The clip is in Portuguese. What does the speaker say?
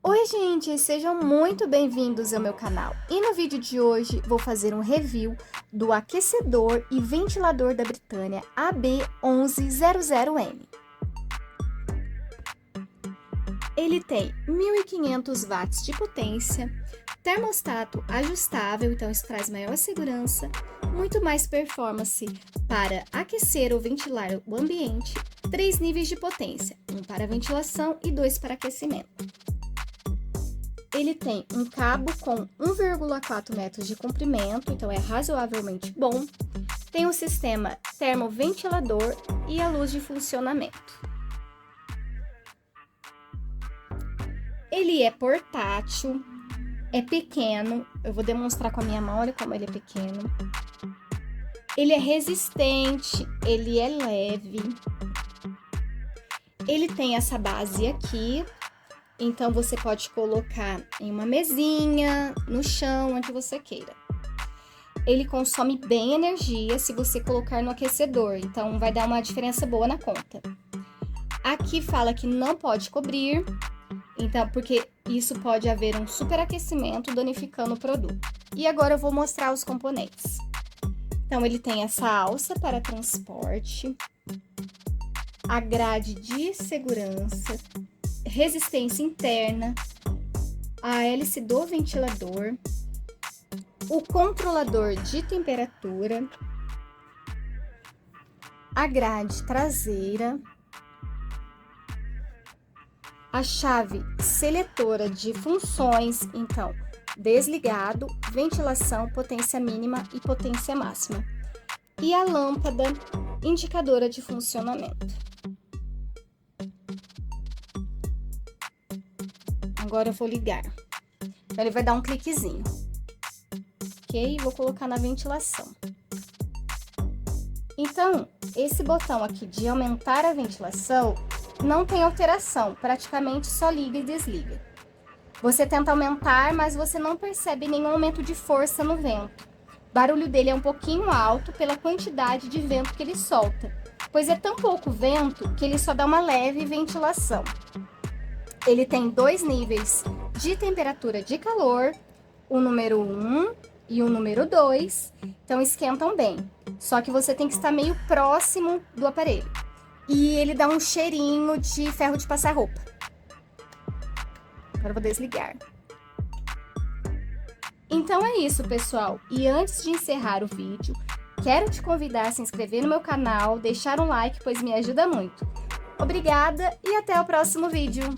Oi gente, sejam muito bem-vindos ao meu canal. E no vídeo de hoje vou fazer um review do aquecedor e ventilador da Britânia AB1100M. Ele tem 1500 watts de potência, termostato ajustável, então isso traz maior segurança, muito mais performance para aquecer ou ventilar o ambiente, 3 níveis de potência, um para ventilação e 2 para aquecimento. Ele tem um cabo com 1,4 metros de comprimento, então é razoavelmente bom. Tem um sistema termoventilador e a luz de funcionamento. Ele é portátil, é pequeno, eu vou demonstrar com a minha mão, olha como ele é pequeno. Ele é resistente, ele é leve. Ele tem essa base aqui. Então, você pode colocar em uma mesinha, no chão, onde você queira. Ele consome bem energia se você colocar no aquecedor, então vai dar uma diferença boa na conta. Aqui fala que não pode cobrir, então porque isso pode haver um superaquecimento danificando o produto. E agora eu vou mostrar os componentes. Então, ele tem essa alça para transporte, a grade de segurança, resistência interna, a hélice do ventilador, o controlador de temperatura, a grade traseira, a chave seletora de funções, então, desligado, ventilação, potência mínima e potência máxima, e a lâmpada indicadora de funcionamento. Agora eu vou ligar. Então, ele vai dar um cliquezinho. Ok? Vou colocar na ventilação. Então, esse botão aqui de aumentar a ventilação não tem alteração. Praticamente só liga e desliga. Você tenta aumentar, mas você não percebe nenhum aumento de força no vento. O barulho dele é um pouquinho alto pela quantidade de vento que ele solta. Pois é tão pouco vento que ele só dá uma leve ventilação. Ele tem 2 níveis de temperatura de calor, o número 1 e o número 2, então esquentam bem. Só que você tem que estar meio próximo do aparelho. E ele dá um cheirinho de ferro de passar roupa. Agora eu vou desligar. Então é isso, pessoal. E antes de encerrar o vídeo, quero te convidar a se inscrever no meu canal, deixar um like, pois me ajuda muito. Obrigada e até o próximo vídeo!